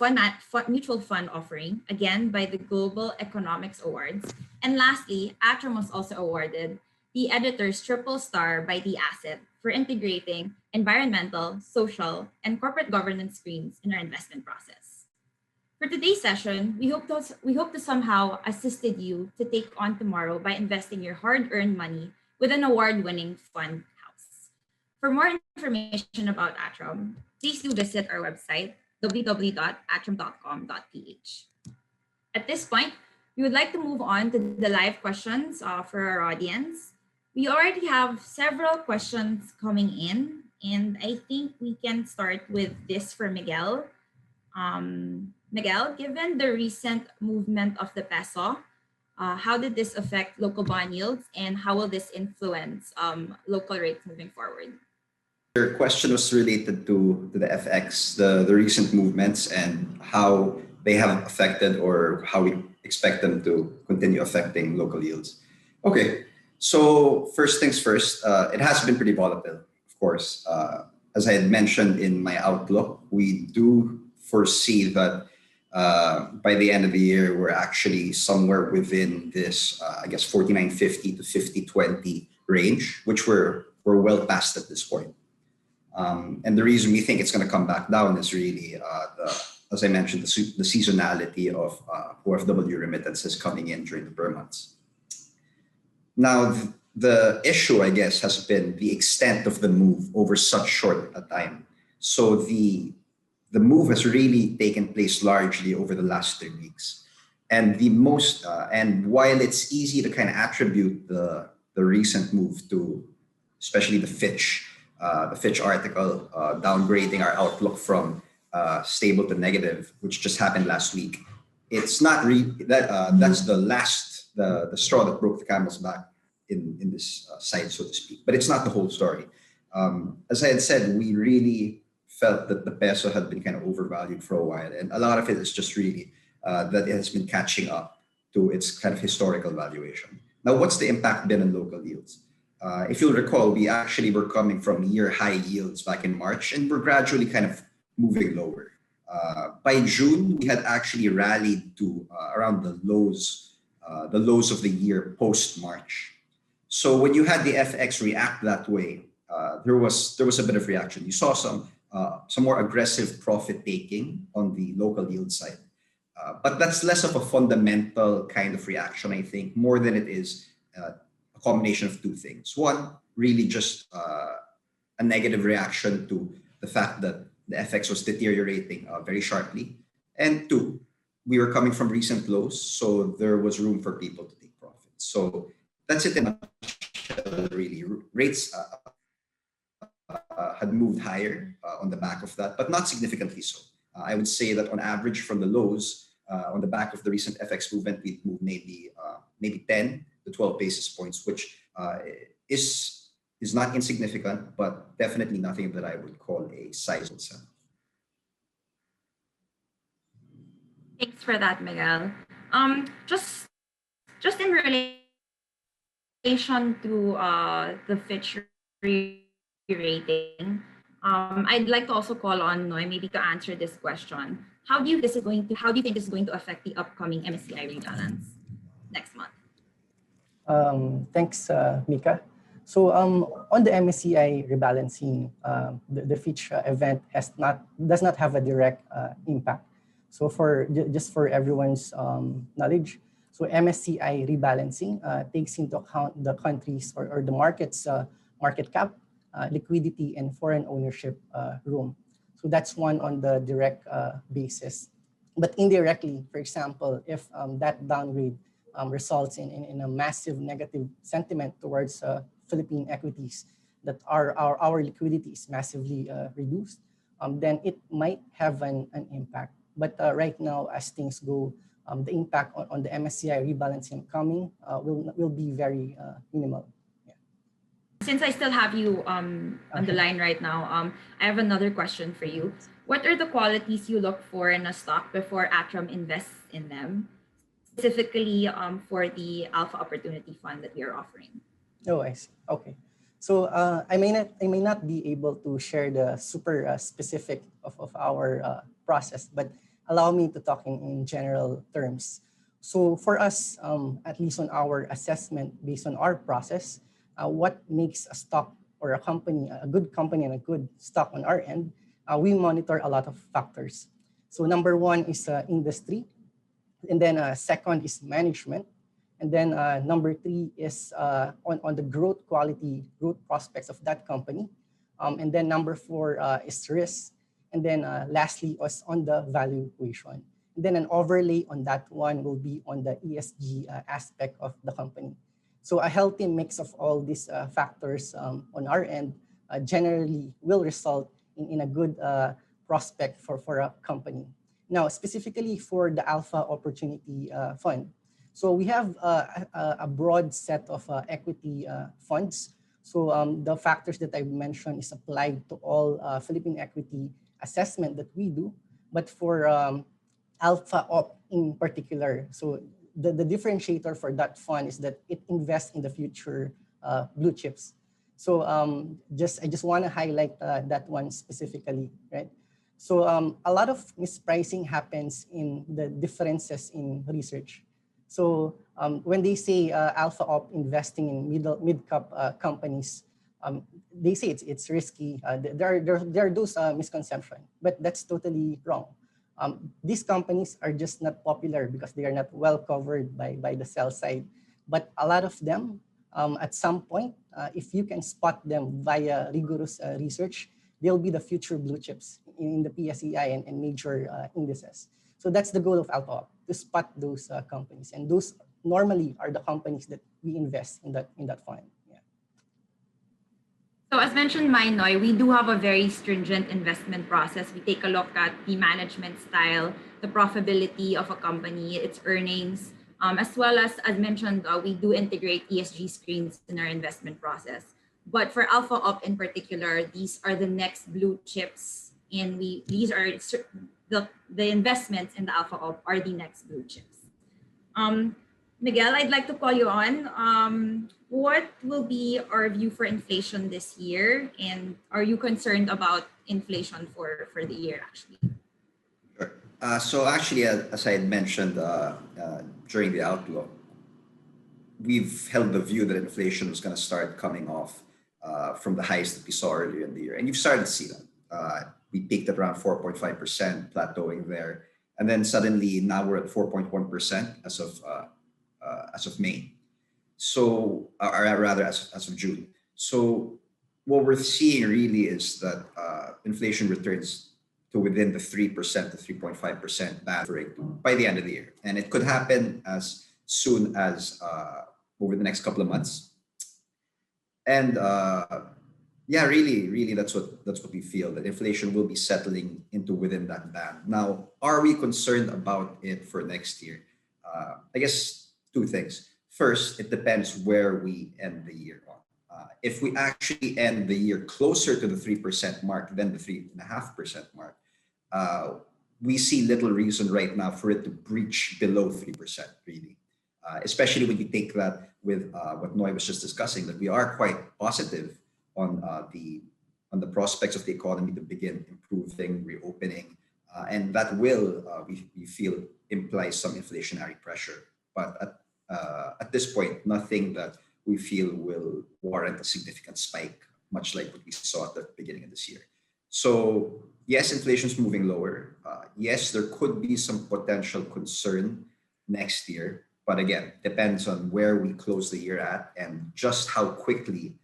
mutual fund offering, again by the Global Economics Awards. And lastly, ATRAM was also awarded the Editor's Triple Star by The Asset for integrating environmental, social, and corporate governance streams in our investment process. For today's session, we hope to somehow assisted you to take on tomorrow by investing your hard-earned money with an award-winning fund house. For more information about ATRAM, please do visit our website, www.atram.com.ph. At this point, we would like to move on to the live questions for our audience. We already have several questions coming in, and I think we can start with this for Miguel. Miguel, given the recent movement of the peso, how did this affect local bond yields, and how will this influence local rates moving forward? Your question was related to the FX, the recent movements, and how they have affected or how we expect them to continue affecting local yields. Okay, so first things first, it has been pretty volatile, of course. As I had mentioned in my outlook, we do foresee that by the end of the year, we're actually somewhere within this, 49.50 to 50.20 range, which we're well past at this point. And the reason we think it's going to come back down is really, as I mentioned, the seasonality of OFW remittances coming in during the Burr months. Now, the issue, I guess, has been the extent of the move over such short a time. So the move has really taken place largely over the last 3 weeks. And and while it's easy to kind of attribute the recent move to, especially the Fitch article downgrading our outlook from stable to negative, which just happened last week. It's not really that's the straw that broke the camel's back in this side, so to speak. But it's not the whole story. As I had said, we really felt that the peso had been kind of overvalued for a while, and a lot of it is just really that it has been catching up to its kind of historical valuation. Now, what's the impact been on local yields? If you'll recall, we actually were coming from year high yields back in March, and we're gradually kind of moving lower. By June, we had actually rallied to around the lows of the year post March. So when you had the FX react that way, there was a bit of reaction. You saw some more aggressive profit taking on the local yield side, but that's less of a fundamental kind of reaction, I think, more than it is a combination of two things. One, really just a negative reaction to the fact that the FX was deteriorating very sharply. And two, we were coming from recent lows, so there was room for people to take profits. So that's it in a nutshell, really. Rates had moved higher on the back of that, but not significantly so. I would say that on average from the lows, on the back of the recent FX movement, we've moved maybe 10 to 12 basis points, which is not insignificant, but definitely nothing that I would call a sizable sell. Thanks for that, Miguel. Just in relation to the Fitch rating, I'd like to also call on Noy maybe to answer this question. How do you think this is going to affect the upcoming MSCI rebalance next month? Thanks, Mika. So on the MSCI rebalancing, the Fitch event does not have a direct impact. So just for everyone's knowledge, so MSCI rebalancing takes into account the countries or the market's market cap, liquidity, and foreign ownership room. So that's one on the direct basis. But indirectly, for example, if that downgrade results in a massive negative sentiment towards Philippine equities, that our liquidity is massively reduced, then it might have an impact. But right now, as things go, the impact on the MSCI rebalancing coming will be very minimal. Since I still have you on the line right now, I have another question for you. What are the qualities you look for in a stock before ATRAM invests in them, specifically for the Alpha Opportunity Fund that we are offering? Oh, I see. Okay. So I may not be able to share the super specific of our process, but allow me to talk in general terms. So for us, at least on our assessment based on our process, what makes a stock or a company, a good company and a good stock on our end, we monitor a lot of factors. So number one is industry, and then second is management, and then number three is on the growth quality, growth prospects of that company, and then number four is risk, and then lastly is on the valuation. And then an overlay on that one will be on the ESG aspect of the company. So a healthy mix of all these factors on our end generally will result in a good prospect for a company. Now, specifically for the Alpha Opportunity Fund, so we have a broad set of equity funds. So the factors that I've mentioned is applied to all Philippine equity assessment that we do, but for Alpha Op in particular, so the differentiator for that fund is that it invests in the future blue chips. So I just want to highlight that one specifically, right? So a lot of mispricing happens in the differences in research. So when they say Alpha Op investing in mid-cap companies, they say it's risky. There are those misconceptions, but that's totally wrong. These companies are just not popular because they are not well covered by the sell side. But a lot of them, at some point, if you can spot them via rigorous research, they'll be the future blue chips in the PSEI and major indices. So that's the goal of Alpha Op, to spot those companies. And those normally are the companies that we invest in that fund. So as mentioned by Noy, we do have a very stringent investment process. We take a look at the management style, the profitability of a company, its earnings, as well as mentioned, we do integrate ESG screens in our investment process. But for Alpha Op in particular, these are the next blue chips, and these are the investments in the Alpha Op are the next blue chips. Miguel, I'd like to call you on. What will be our view for inflation this year? And are you concerned about inflation for the year, actually? Sure. So actually, as I had mentioned during the outlook, we've held the view that inflation was going to start coming off from the highs that we saw earlier in the year. And you've started to see that. We peaked at around 4.5%, plateauing there. And then suddenly now we're at 4.1% as of May. So, or rather as of June. So what we're seeing really is that inflation returns to within the 3% to 3.5% band rate by the end of the year. And it could happen as soon as over the next couple of months. And Yeah, really, that's what we feel, that inflation will be settling into within that band. Now, are we concerned about it for next year? I guess two things. First, it depends where we end the year on. If we actually end the year closer to the 3% mark than the 3.5% mark, uh, we see little reason right now for it to breach below 3%, really. Especially when you take that with what Noy was just discussing, that we are quite positive on the prospects of the economy to begin improving, reopening, and that will, we feel, imply some inflationary pressure. But at this point, nothing that we feel will warrant a significant spike, much like what we saw at the beginning of this year. So yes, inflation's moving lower. Yes, there could be some potential concern next year, but again, depends on where we close the year at and just how quickly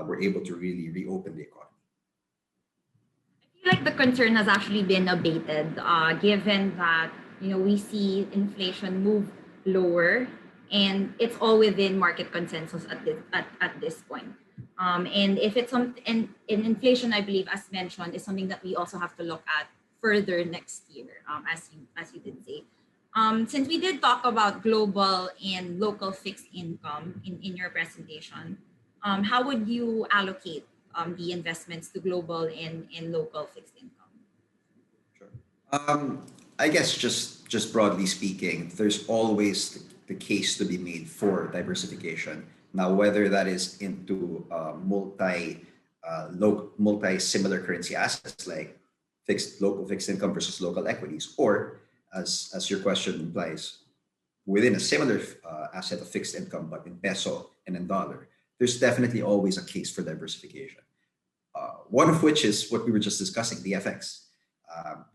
we're able to really reopen the economy. I feel like the concern has actually been abated, given that we see inflation move lower, and it's all within market consensus at this point. And if it's some in inflation, I believe, as mentioned, is something that we also have to look at further next year, as you did say. Since we did talk about global and local fixed income in your presentation, how would you allocate the investments to global and local fixed income? I guess just broadly speaking, there's always the case to be made for diversification. Now, whether that is into multi similar currency assets like local fixed income versus local equities, or as your question implies, within a similar asset of fixed income but in peso and in dollar, there's definitely always a case for diversification. One of which is what we were just discussing, the FX.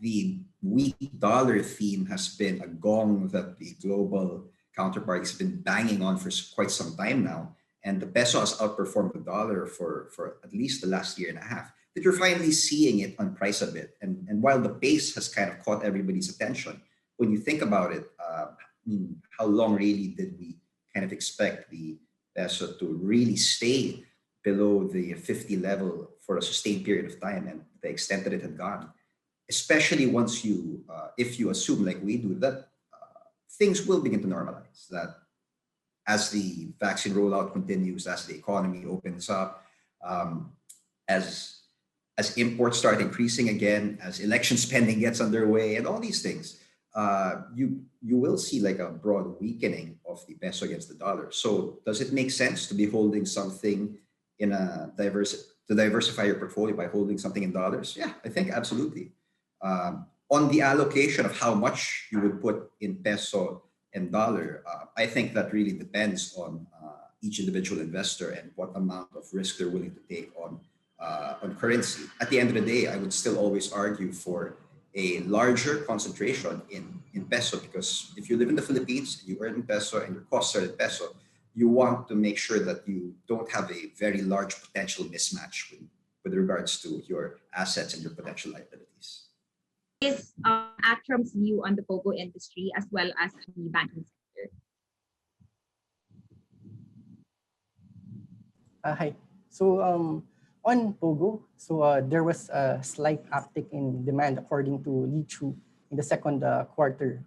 The weak dollar theme has been a gong that the global counterparties have been banging on for quite some time now. And the peso has outperformed the dollar for at least the last year and a half. That you're finally seeing it unprice a bit. And while the pace has kind of caught everybody's attention, when you think about it, how long really did we kind of expect the peso to really stay below the 50 level for a sustained period of time, and the extent that it had gone? Especially once if you assume, like we do, that things will begin to normalize, that as the vaccine rollout continues, as the economy opens up, as imports start increasing again, as election spending gets underway, and all these things, you will see like a broad weakening of the peso against the dollar. So does it make sense to be holding something to diversify your portfolio by holding something in dollars? Yeah, I think absolutely. On the allocation of how much you would put in peso and dollar, I think that really depends on each individual investor and what amount of risk they're willing to take on currency. At the end of the day, I would still always argue for a larger concentration in peso, because if you live in the Philippines, you earn in peso and your costs are in peso, you want to make sure that you don't have a very large potential mismatch with regards to your assets and your potential liabilities. Is ATRAM's view on the POGO industry as well as the banking sector? Hi. So on POGO, there was a slight uptick in demand according to Lichu in the second quarter,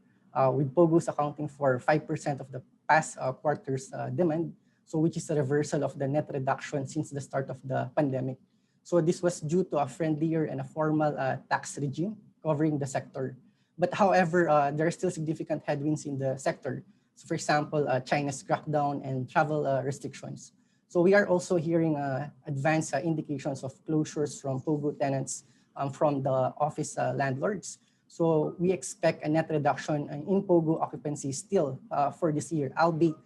with POGOs accounting for 5% of the past quarter's demand, so which is a reversal of the net reduction since the start of the pandemic. So this was due to a friendlier and a formal tax regime covering the sector. But however, there are still significant headwinds in the sector. So for example, China's crackdown and travel restrictions. So we are also hearing advanced indications of closures from POGO tenants from the office landlords. So we expect a net reduction in POGO occupancy still for this year, albeit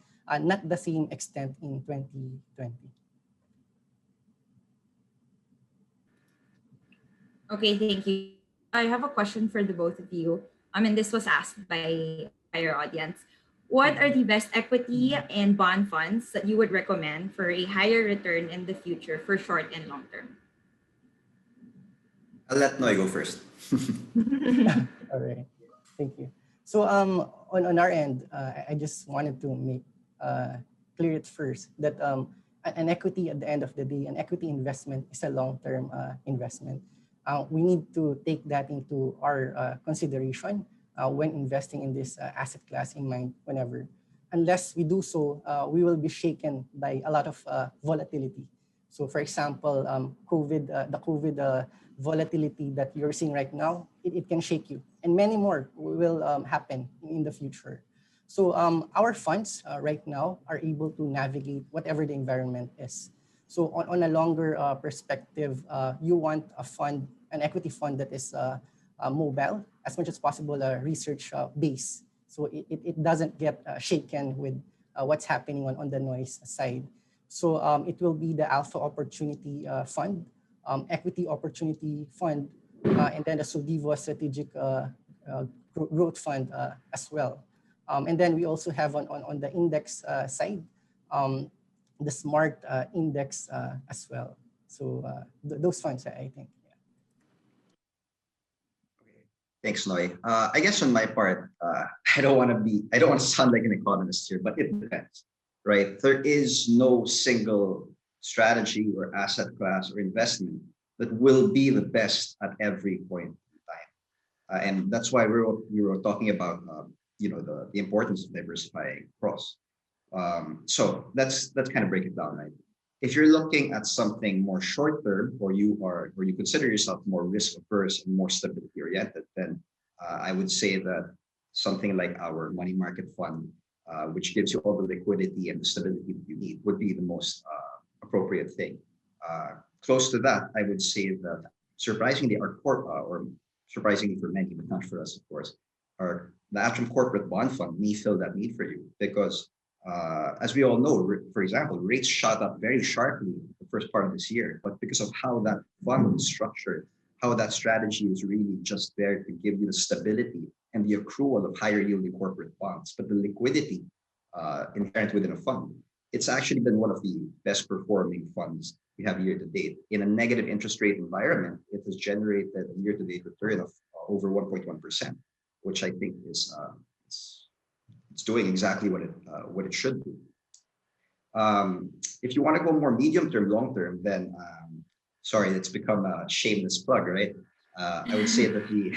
not the same extent in 2020. Okay, thank you. I have a question for the both of you. This was asked by our audience. What are the best equity and bond funds that you would recommend for a higher return in the future for short and long term? I'll let Noy go first. All right, thank you. So on our end, I just wanted to make clear it first that an equity at the end of the day, an equity investment is a long-term investment. We need to take that into our consideration when investing in this asset class in mind whenever. Unless we do so, we will be shaken by a lot of volatility. So for example, the COVID volatility that you're seeing right now, it can shake you. And many more will happen in the future. So our funds right now are able to navigate whatever the environment is. So on a longer perspective, you want a fund, an equity fund that is mobile, as much as possible research based. So it doesn't get shaken with what's happening on the noise side. So it will be the Alpha Opportunity Fund, Equity Opportunity Fund, and then the Soldivo Strategic Growth Fund as well. And then we also have on the index side, the Smart Index as well. So those funds, I think. Thanks, Noy. I guess on my part, I don't want to sound like an economist here, but it depends, right? There is no single strategy or asset class or investment that will be the best at every point in time. And that's why we were talking about, the importance of diversifying across. So let's kind of break it down, right? If you're looking at something more short term, or you consider yourself more risk averse and more stability oriented, then I would say that something like our money market fund, which gives you all the liquidity and the stability that you need, would be the most appropriate thing. Close to that, I would say that surprisingly, or surprisingly for many, but not for us, of course, the ATRAM corporate bond fund may fill that need for you because. As we all know, for example, rates shot up very sharply the first part of this year, but because of how that fund is structured, how that strategy is really just there to give you the stability and the accrual of higher yielding corporate bonds, but the liquidity inherent within a fund, it's actually been one of the best performing funds we have year to date. In a negative interest rate environment, it has generated a year to date return of over 1.1%, which I think is it's doing exactly what it should do. If you want to go more medium term, long term, then sorry, it's become a shameless plug, right? I would say that the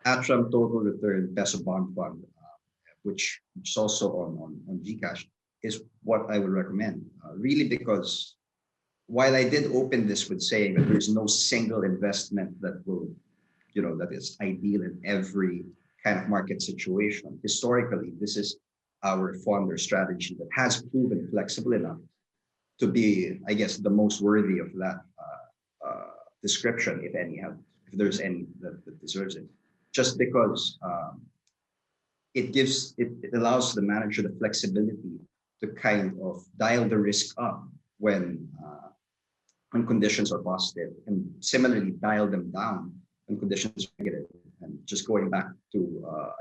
ATRAM Total Return Peso Bond Fund, which is also on GCash, is what I would recommend. Really, because while I did open this with saying that there's no single investment that will, that is ideal in every kind of market situation. Historically, this is our fund or strategy that has proven flexible enough to be, I guess, the most worthy of that description, if there's any that deserves it. Just because it allows the manager the flexibility to kind of dial the risk up when conditions are positive, and similarly dial them down when conditions are negative. And just going back to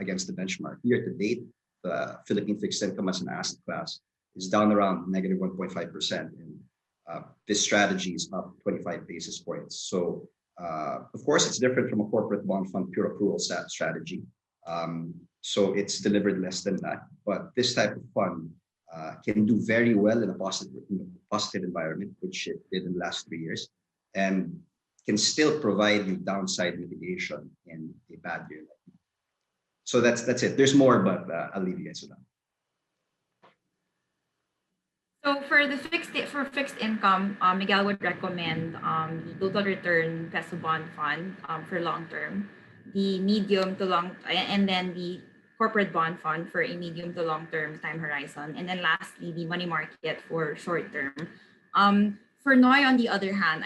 against the benchmark, year to date, the Philippine fixed income as an asset class is down around negative 1.5%, and this strategy is up 25 basis points. So, of course, it's different from a corporate bond fund pure accrual strategy. So it's delivered less than that. But this type of fund can do very well in a positive environment, which it did in the last 3 years, and can still provide you downside mitigation in a bad year. So that's it. There's more, but I'll leave you guys with that. So for fixed income, Miguel would recommend the total return peso bond fund for long term, the medium to long, and then the corporate bond fund for a medium to long term time horizon, and then lastly the money market for short term. For Noy, on the other hand,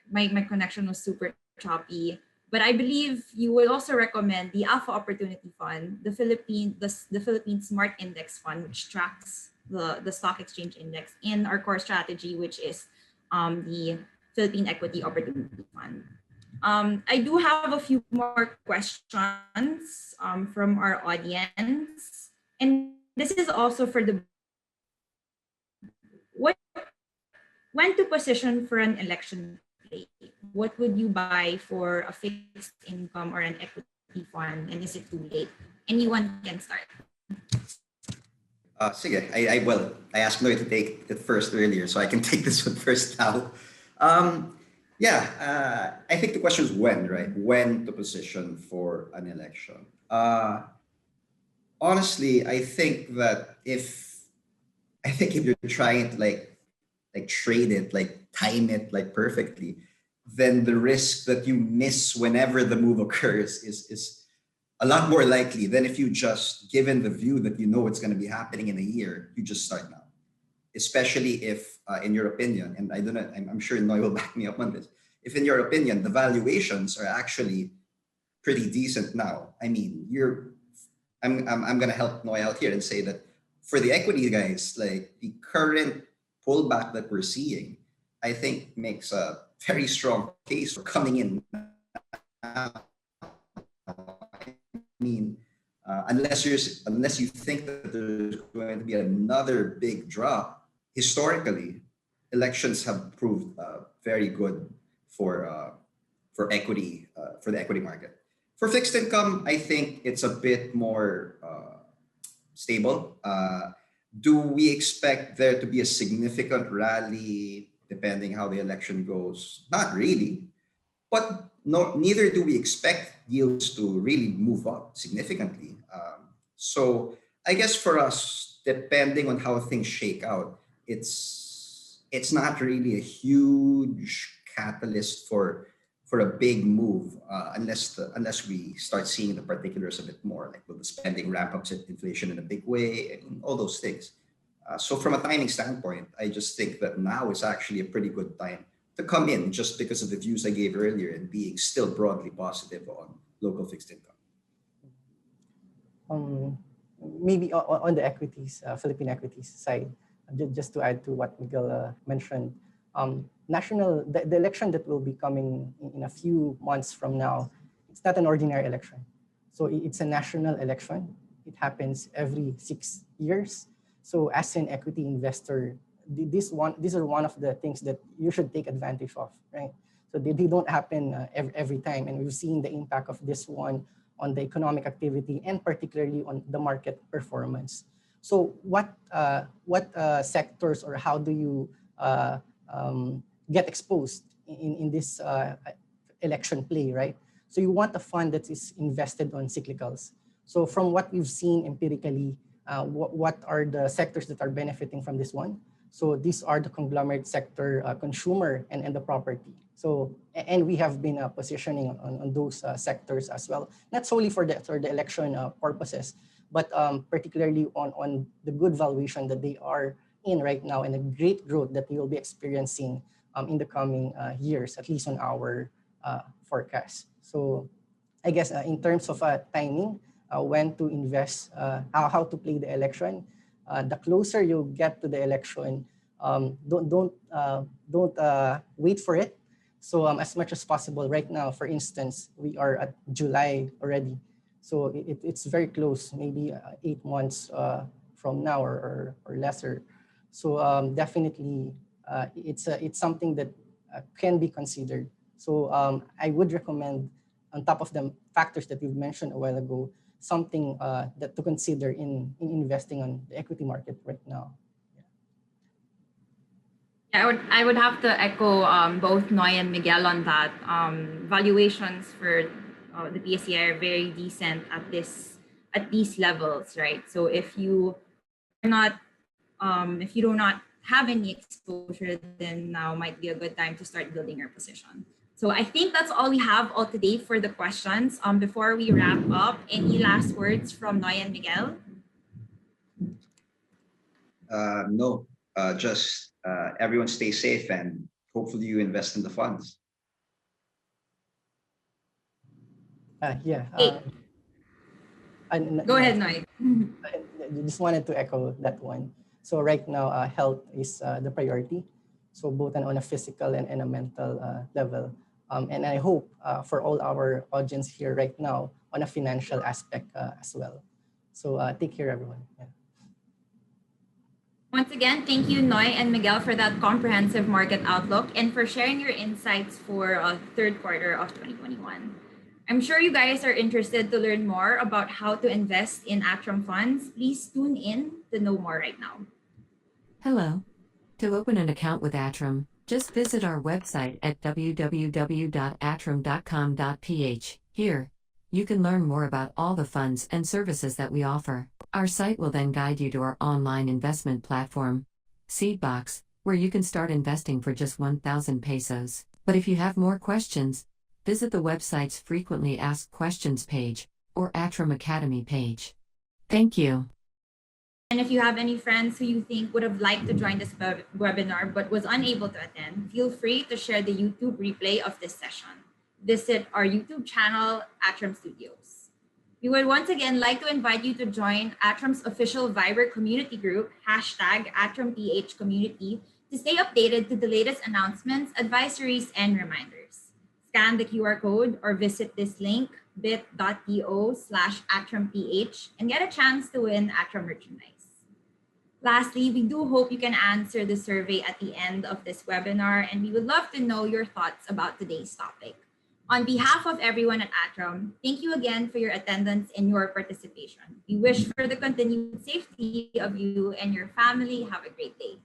my connection was super choppy, but I believe you would also recommend the Alpha Opportunity Fund, the Philippine Smart Index Fund, which tracks the stock exchange index, in our core strategy, which is the Philippine Equity Opportunity Fund. I do have a few more questions from our audience, and this is also for the when to position for an election play. What would you buy for a fixed income or an equity fund, and is it too late? Anyone can start. Sige, I asked Noy to take it first earlier, so I can take this one first now. I think the question is when, right? When to position for an election. Honestly, I think if you're trying to like trade it, like time it like perfectly, then the risk that you miss whenever the move occurs is a lot more likely than if you just, given the view that you know it's going to be happening in a year, you just start now. Especially if, in your opinion, and I don't know, I'm sure Noy will back me up on this. If, in your opinion, the valuations are actually pretty decent now. I mean, I'm going to help Noy out here and say that for the equity guys, like the current pullback that we're seeing, I think makes a very strong case for coming in now. I mean, unless you think that there's going to be another big drop, historically, elections have proved very good for equity for the equity market. For fixed income, I think it's a bit more stable. Do we expect there to be a significant rally depending how the election goes? Not really, but neither do we expect yields to really move up significantly. So I guess for us, depending on how things shake out, it's not really a huge catalyst for a big move unless we start seeing the particulars a bit more, like will the spending ramp up inflation in a big way and all those things. So from a timing standpoint, I just think that now is actually a pretty good time to come in just because of the views I gave earlier and being still broadly positive on local fixed income. Maybe on the equities, Philippine equities side, just to add to what Miguel mentioned, the election that will be coming in a few months from now, it's not an ordinary election. So it's a national election. It happens every 6 years. So as an equity investor, these are one of the things that you should take advantage of, right? So they don't happen every time. And we've seen the impact of this one on the economic activity and particularly on the market performance. So what sectors or how do you get exposed in this election play, right? So you want a fund that is invested on cyclicals. So from what we've seen empirically, what are the sectors that are benefiting from this one? So these are the conglomerate sector, consumer, and the property. So, and we have been positioning on those sectors as well, not solely for the election purposes, but particularly on the good valuation that they are in right now and the great growth that we will be experiencing in the coming years, at least on our forecast. So I guess in terms of timing, when to invest, how to play the election, the closer you get to the election, don't wait for it. So as much as possible right now, for instance, we are at July already. So it's very close, maybe 8 months from now or lesser. So definitely it's something that can be considered. So I would recommend, on top of the factors that we've mentioned a while ago, something that to consider in investing on the equity market right now. Yeah, I would have to echo both Noy and Miguel on that. Valuations for the PSE are very decent at these levels, right? So if you do not have any exposure, then now might be a good time to start building your position. So I think that's all we have all today for the questions. Before we wrap up, any last words from Noy and Miguel? No, just everyone stay safe and hopefully you invest in the funds. Go ahead, Noy. I just wanted to echo that one. So right now, health is the priority. So both on a physical and a mental level. And I hope for all our audience here right now on a financial aspect as well. So take care, everyone. Yeah. Once again, thank you, Noy and Miguel, for that comprehensive market outlook and for sharing your insights for third quarter of 2021. I'm sure you guys are interested to learn more about how to invest in ATRAM funds. Please tune in to know more right now. Hello. To open an account with ATRAM, just visit our website at www.atram.com.ph. Here, you can learn more about all the funds and services that we offer. Our site will then guide you to our online investment platform, Seedbox, where you can start investing for just 1,000 pesos. But if you have more questions, visit the website's Frequently Asked Questions page or ATRAM Academy page. Thank you. And if you have any friends who you think would have liked to join this webinar but was unable to attend, feel free to share the YouTube replay of this session. Visit our YouTube channel, ATRAM Studios. We would once again like to invite you to join ATRAM's official Viber community group, #ATRAMPH community, to stay updated to the latest announcements, advisories, and reminders. Scan the QR code or visit this link, bit.do/ATRAMPH, and get a chance to win ATRAM merchandise. Lastly, we do hope you can answer the survey at the end of this webinar, and we would love to know your thoughts about today's topic. On behalf of everyone at ATRAM, thank you again for your attendance and your participation. We wish for the continued safety of you and your family. Have a great day.